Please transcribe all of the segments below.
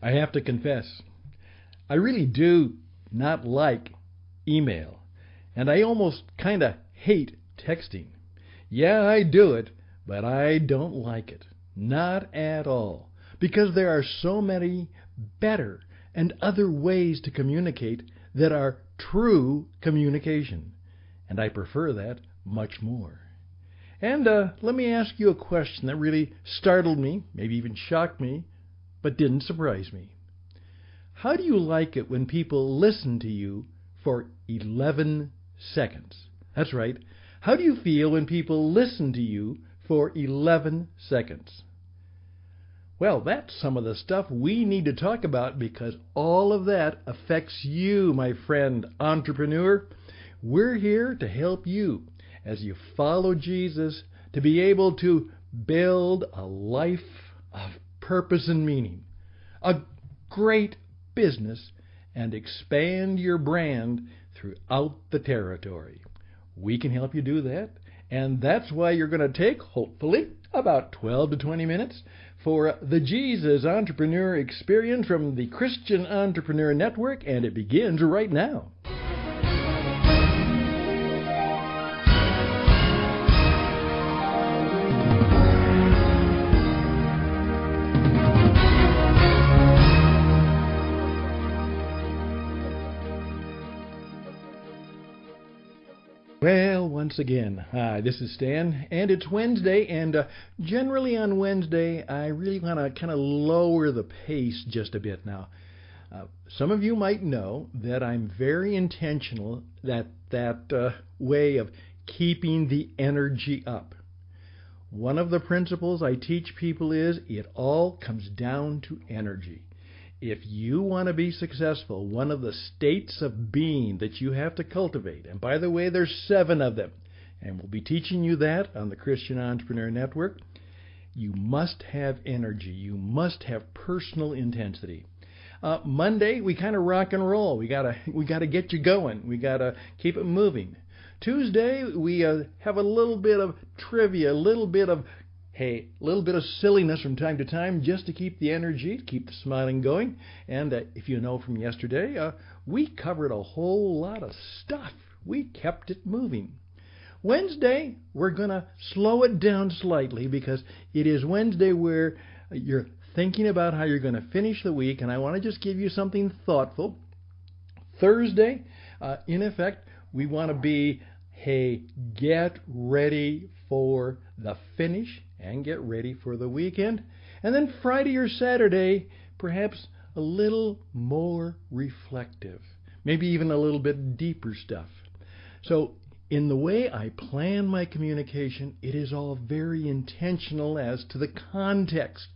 I have to confess, I really do not like email, and I almost kind of hate texting. Yeah, I do it, but I don't like it. Not at all. Because there are so many better and other ways to communicate that are true communication. And I prefer that much more. And let me ask you a question that really startled me, maybe even shocked me, but didn't surprise me. How do you like it when people listen to you for 11 seconds? That's right. How do you feel when people listen to you for 11 seconds? Well, that's some of the stuff we need to talk about because all of that affects you, my friend entrepreneur. We're here to help you as you follow Jesus to be able to build a life of purpose and meaning, a great business, and expand your brand throughout the territory. We can help you do that, and that's why you're going to take, hopefully, about 12 to 20 minutes for the Jesus Entrepreneur Experience from the Christian Entrepreneur Network, and it begins right now. Well, once again, hi, this is Stan, and it's Wednesday, and generally on Wednesday, I really want to kind of lower the pace just a bit now. Some of you might know that I'm very intentional that way of keeping the energy up. One of the principles I teach people is it all comes down to energy. If you want to be successful, one of the states of being that you have to cultivate, and by the way, there's 7 of them, and we'll be teaching you that on the Christian Entrepreneur Network, you must have energy. You must have personal intensity. Monday, we kind of rock and roll. We gotta get you going. We gotta keep it moving. Tuesday, we have a little bit of trivia, a little bit of silliness from time to time just to keep the energy, to keep the smiling going. And if you know from yesterday, we covered a whole lot of stuff. We kept it moving. Wednesday, we're going to slow it down slightly because it is Wednesday where you're thinking about how you're going to finish the week, and I want to just give you something thoughtful. Thursday, in effect, we want to be, get ready for the finish and get ready for the weekend. And then Friday or Saturday, perhaps a little more reflective, maybe even a little bit deeper stuff. So in the way I plan my communication, it is all very intentional as to the context.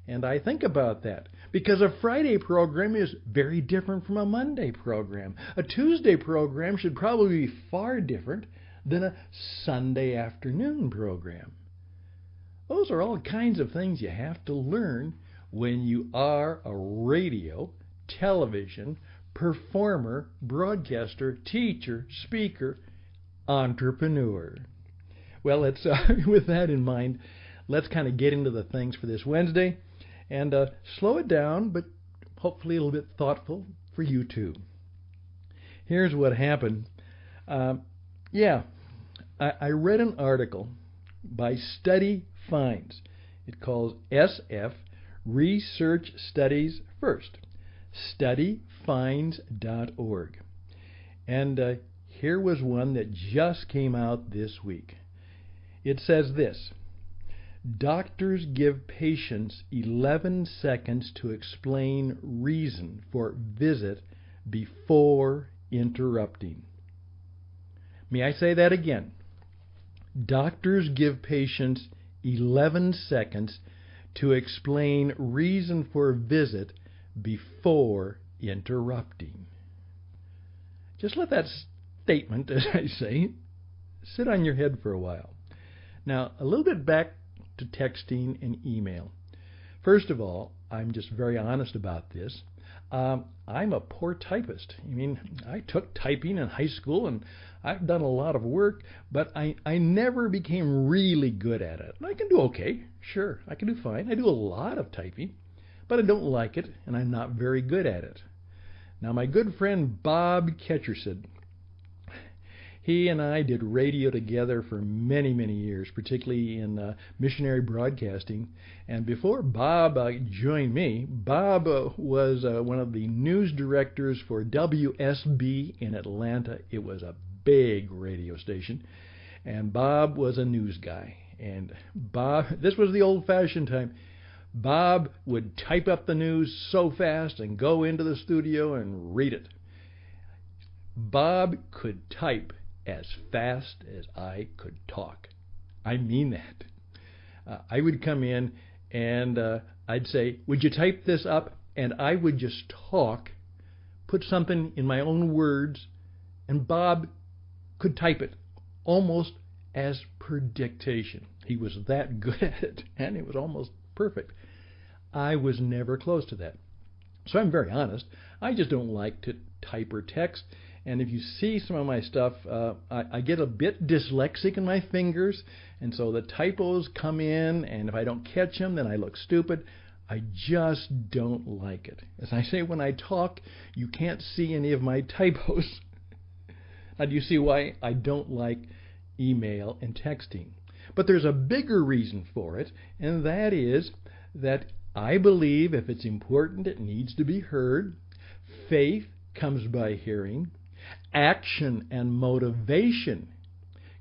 And I think about that because a Friday program is very different from a Monday program. A Tuesday program should probably be far different than a Sunday afternoon program. Those are all kinds of things you have to learn when you are a radio, television, performer, broadcaster, teacher, speaker, entrepreneur. Well, with that in mind, let's kind of get into the things for this Wednesday and slow it down, but hopefully a little bit thoughtful for you too. Here's what happened. I read an article by Study Finds. It calls SF Research Studies First. Studyfinds.org. And here was one that just came out this week. It says this: doctors give patients 11 seconds to explain reason for visit before interrupting. May I say that again? Doctors give patients 11 seconds to explain reason for visit before interrupting. Just let that statement, as I say, sit on your head for a while. Now, a little bit back to texting and email. First of all, I'm just very honest about this. I'm a poor typist. I mean, I took typing in high school, and I've done a lot of work, but I never became really good at it. And I can do okay. Sure, I can do fine. I do a lot of typing. but I don't like it, and I'm not very good at it. Now, my good friend Bob Ketcherson, he and I did radio together for many, many years, particularly in missionary broadcasting. And before Bob joined me, Bob was one of the news directors for WSB in Atlanta. It was a big radio station. And Bob was a news guy. And Bob, this was the old-fashioned time. Bob would type up the news so fast and go into the studio and read it. Bob could type as fast as I could talk. I mean that. I would come in and I'd say, would you type this up? And I would just talk, put something in my own words, and Bob could type it almost as per dictation. He was that good at it, and it was almost perfect. I was never close to that. So I'm very honest. I just don't like to type or text. And if you see some of my stuff, I get a bit dyslexic in my fingers, and so the typos come in, and if I don't catch them, then I look stupid. I just don't like it. As I say, when I talk, you can't see any of my typos. Now, do you see why I don't like email and texting? But there's a bigger reason for it, and that is that I believe if it's important, it needs to be heard. Faith comes by hearing. Action and motivation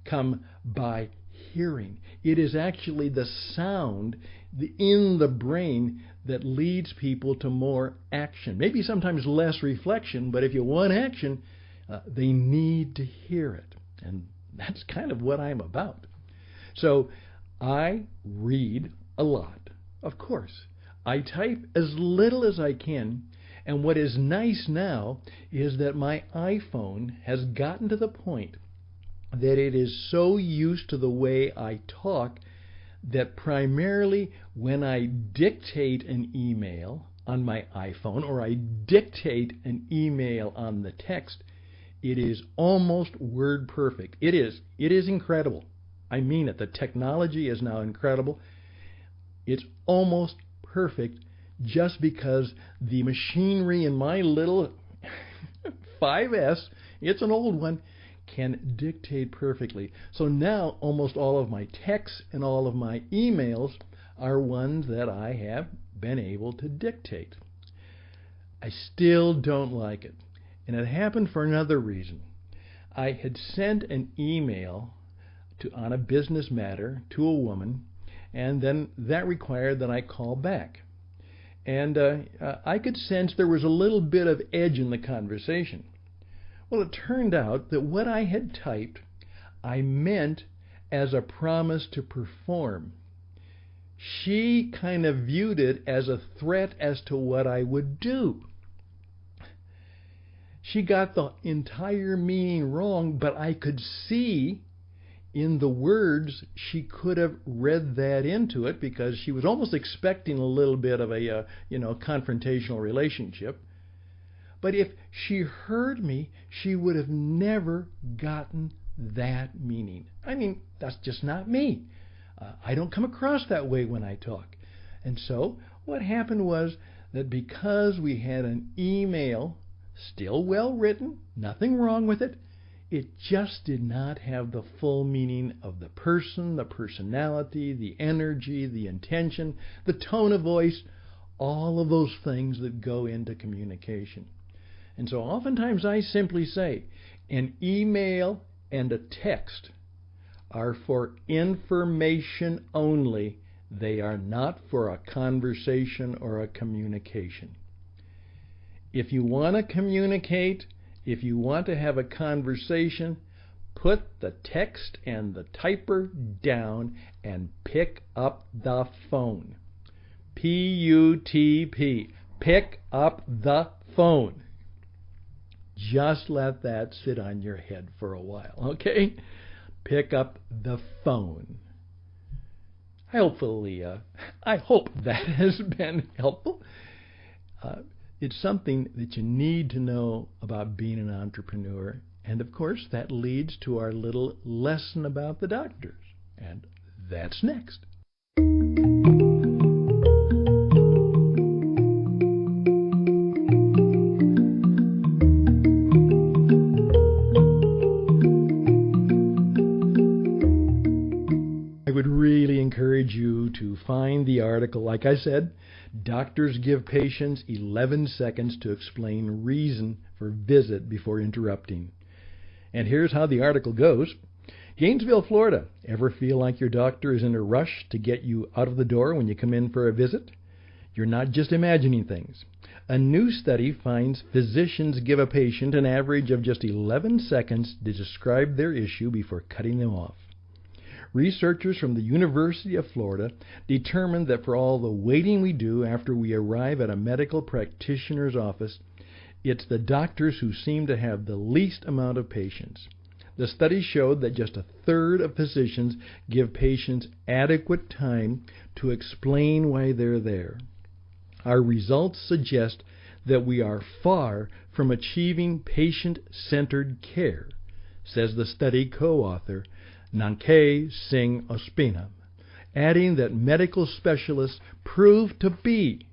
come by hearing. It is actually the sound in the brain that leads people to more action. Maybe sometimes less reflection, but if you want action, they need to hear it. And that's kind of what I'm about. So I read a lot, of course. I type as little as I can. And what is nice now is that my iPhone has gotten to the point that it is so used to the way I talk that primarily when I dictate an email on my iPhone or I dictate an email on the text, it is almost word perfect. It is incredible. I mean it. The technology is now incredible. It's almost perfect just because the machinery in my little 5S, it's an old one, can dictate perfectly. So now almost all of my texts and all of my emails are ones that I have been able to dictate. I still don't like it. And it happened for another reason. I had sent an email on a business matter to a woman, and then that required that I call back. And I could sense there was a little bit of edge in the conversation. Well, it turned out that what I had typed, I meant as a promise to perform. She kind of viewed it as a threat as to what I would do. She got the entire meaning wrong, but I could see in the words she could have read that into it because she was almost expecting a little bit of a confrontational relationship. But if she heard me, she would have never gotten that meaning. I mean, that's just not me. I don't come across that way when I talk. And so what happened was that because we had an email, still well written, nothing wrong with it, it just did not have the full meaning of the person, the personality, the energy, the intention, the tone of voice, all of those things that go into communication. And so oftentimes I simply say, an email and a text are for information only. They are not for a conversation or a communication. If you want to communicate, if you want to have a conversation, put the text and the typer down and pick up the phone. P-U-T-P. Pick up the phone. Just let that sit on your head for a while, okay? Pick up the phone. I hope that has been helpful. It's something that you need to know about being an entrepreneur. And of course, that leads to our little lesson about the doctors. And that's next. like I said, doctors give patients 11 seconds to explain reason for visit before interrupting. And here's how the article goes. Gainesville, Florida. Ever feel like your doctor is in a rush to get you out of the door when you come in for a visit? You're not just imagining things. A new study finds physicians give a patient an average of just 11 seconds to describe their issue before cutting them off. Researchers from the University of Florida determined that for all the waiting we do after we arrive at a medical practitioner's office, it's the doctors who seem to have the least amount of patience. The study showed that just a third of physicians give patients adequate time to explain why they're there. Our results suggest that we are far from achieving patient-centered care, says the study co-author Nankay Singh Ospina, adding that medical specialists prove to be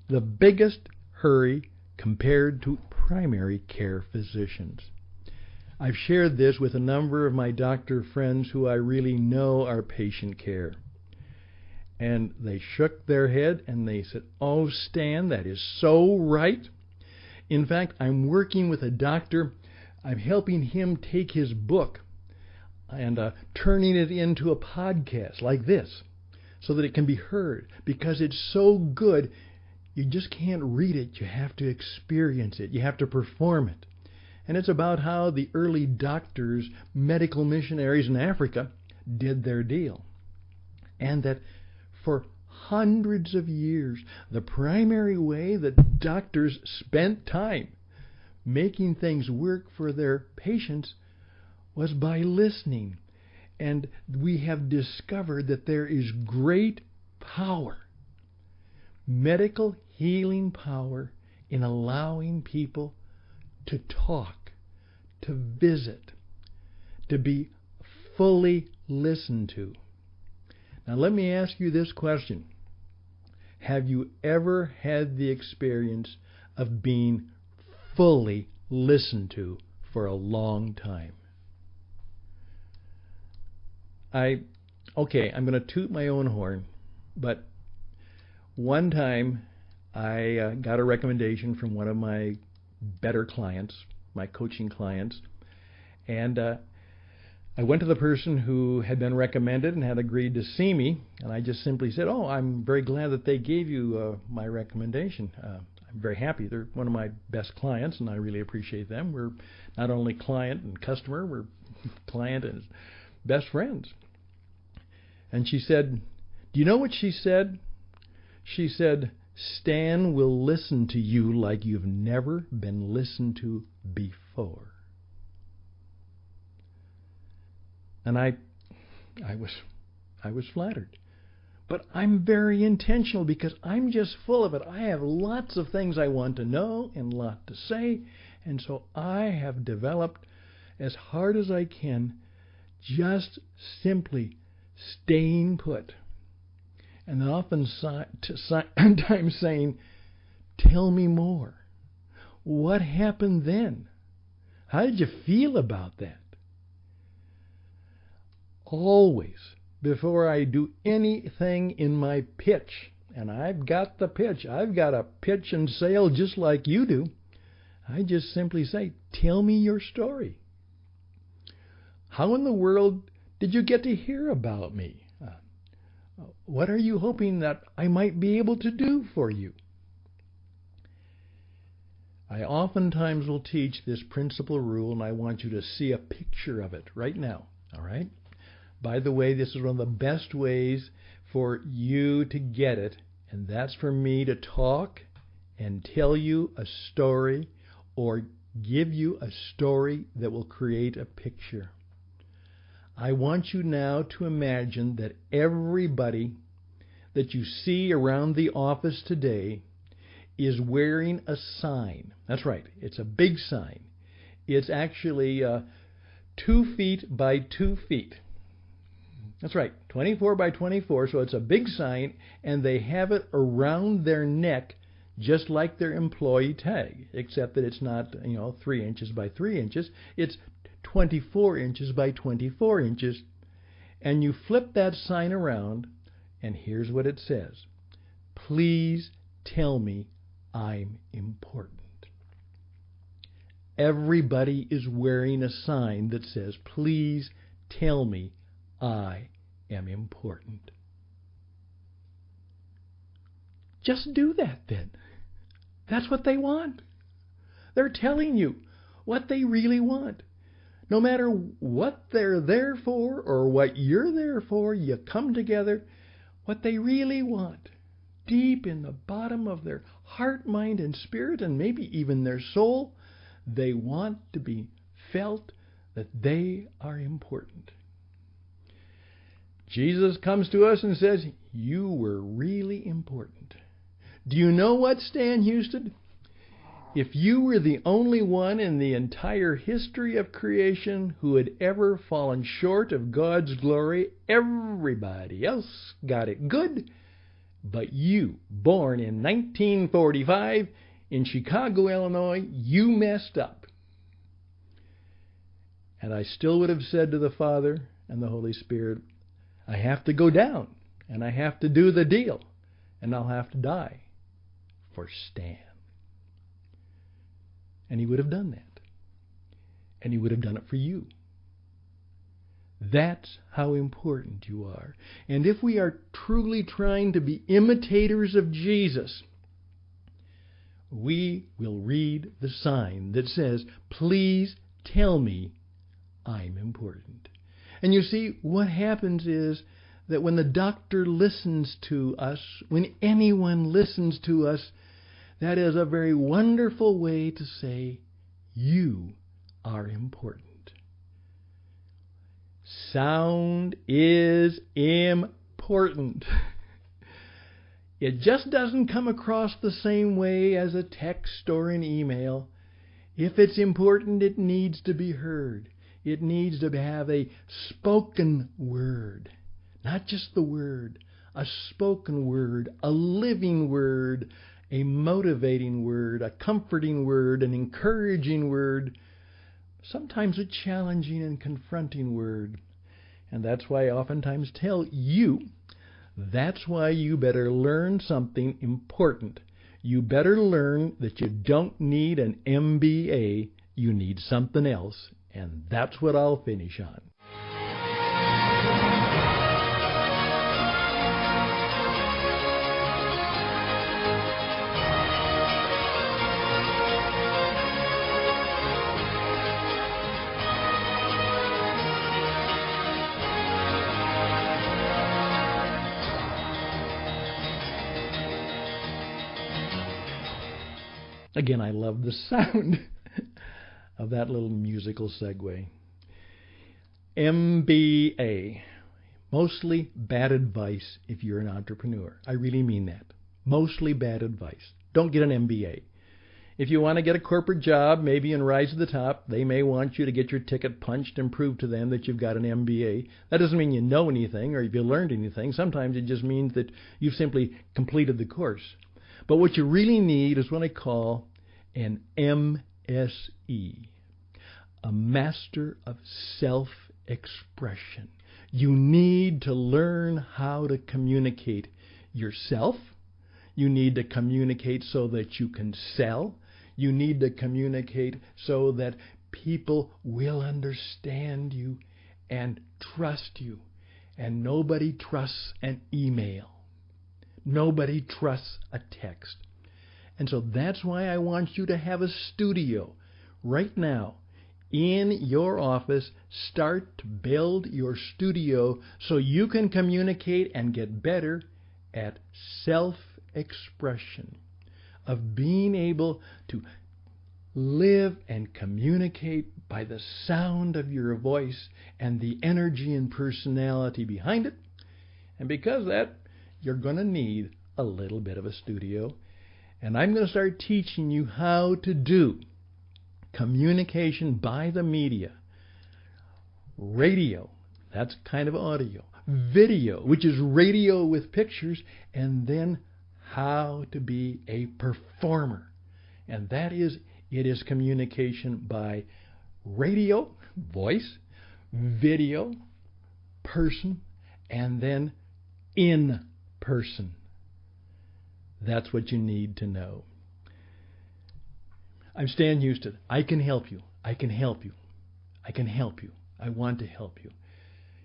the biggest hurry compared to primary care physicians. I've shared this with a number of my doctor friends who I really know are patient care. And they shook their head and they said, "Oh, Stan, that is so right." In fact, I'm working with a doctor. I'm helping him take his book and turning it into a podcast like this so that it can be heard, because it's so good. You just can't read it. You have to experience it. You have to perform it. And it's about how the early doctors, medical missionaries in Africa, did their deal. And that for hundreds of years, the primary way that doctors spent time making things work for their patients was by listening. And we have discovered that there is great power, medical healing power, in allowing people to talk, to visit, to be fully listened to. Now let me ask you this question. Have you ever had the experience of being fully listened to for a long time? I'm going to toot my own horn, but one time I got a recommendation from one of my better clients, my coaching clients, and I went to the person who had been recommended and had agreed to see me, and I just simply said, "Oh, I'm very glad that they gave you my recommendation. I'm very happy. They're one of my best clients, and I really appreciate them. We're not only client and customer, we're client and best friends." And she said, do you know what she said? She said, "Stan will listen to you like you've never been listened to before." And I was flattered. But I'm very intentional because I'm just full of it. I have lots of things I want to know and a lot to say. And so I have developed, as hard as I can, just simply staying put. And oftentimes saying, "Tell me more. What happened then? How did you feel about that?" Always, before I do anything in my pitch, and I've got the pitch, I've got a pitch and sale just like you do, I just simply say, "Tell me your story. How in the world did you get to hear about me? What are you hoping that I might be able to do for you?" I oftentimes will teach this principal rule, and I want you to see a picture of it right now. All right? By the way, this is one of the best ways for you to get it, and that's for me to talk and tell you a story or give you a story that will create a picture. I want you now to imagine that everybody that you see around the office today is wearing a sign. That's right, it's a big sign. It's actually 2 feet by 2 feet. That's right, 24 by 24, so it's a big sign, and they have it around their neck just like their employee tag, except that it's not 3 inches by 3 inches. It's 24 inches by 24 inches. And you flip that sign around, and here's what it says. please tell me I'm important. Everybody is wearing a sign that says, please tell me I am important. Just do that then. That's what they want. They're telling you what they really want. No matter what they're there for or what you're there for, you come together. What they really want, deep in the bottom of their heart, mind, and spirit, and maybe even their soul, they want to be felt that they are important. Jesus comes to us and says, you were really important. Do you know what, Stan Houston? If you were the only one in the entire history of creation who had ever fallen short of God's glory, everybody else got it good. But you, born in 1945 in Chicago, Illinois, you messed up. And I still would have said to the Father and the Holy Spirit, I have to go down, and I have to do the deal, and I'll have to die for Stan. And he would have done that. And he would have done it for you. That's how important you are. And if we are truly trying to be imitators of Jesus, we will read the sign that says, please tell me I'm important. And you see, what happens is that when the doctor listens to us, when anyone listens to us, that is a very wonderful way to say, you are important. Sound is important. It just doesn't come across the same way as a text or an email. If it's important, it needs to be heard. It needs to have a spoken word. Not just the word, a spoken word, a living word, a motivating word, a comforting word, an encouraging word, sometimes a challenging and confronting word. And that's why I oftentimes tell you, that's why you better learn something important. You better learn that you don't need an MBA, you need something else. And that's what I'll finish on. Again, I love the sound of that little musical segue. MBA. Mostly bad advice if you're an entrepreneur. I really mean that. Mostly bad advice. Don't get an MBA. If you want to get a corporate job, maybe and rise to the top, they may want you to get your ticket punched and prove to them that you've got an MBA. That doesn't mean you know anything or if you learned anything. Sometimes it just means that you've simply completed the course. But what you really need is what I call an MSE, a Master of Self-Expression. You need to learn how to communicate yourself. You need to communicate so that you can sell. You need to communicate so that people will understand you and trust you. And nobody trusts an email. Nobody trusts a text. And so that's why I want you to have a studio right now in your office. Start to build your studio so you can communicate and get better at self-expression, of being able to live and communicate by the sound of your voice and the energy and personality behind it. And because of that, you're going to need a little bit of a studio. And I'm going to start teaching you how to do communication by the media. Radio, that's kind of audio. Video, which is radio with pictures. And then how to be a performer. And that is, it is communication by radio, voice, video, person, and then in person. That's what you need to know. I'm Stan Houston. I can help you. I can help you. I can help you. I want to help you.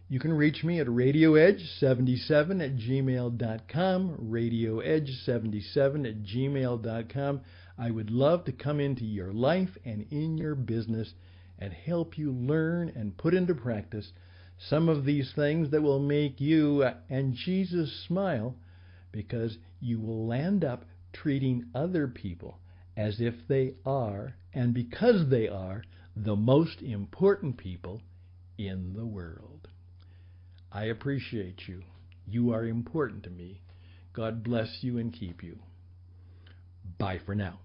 You can reach me at radioedge77@gmail.com, radioedge77@gmail.com. I would love to come into your life and in your business and help you learn and put into practice some of these things that will make you and Jesus smile, because you will land up treating other people as if they are, and because they are, the most important people in the world. I appreciate you. You are important to me. God bless you and keep you. Bye for now.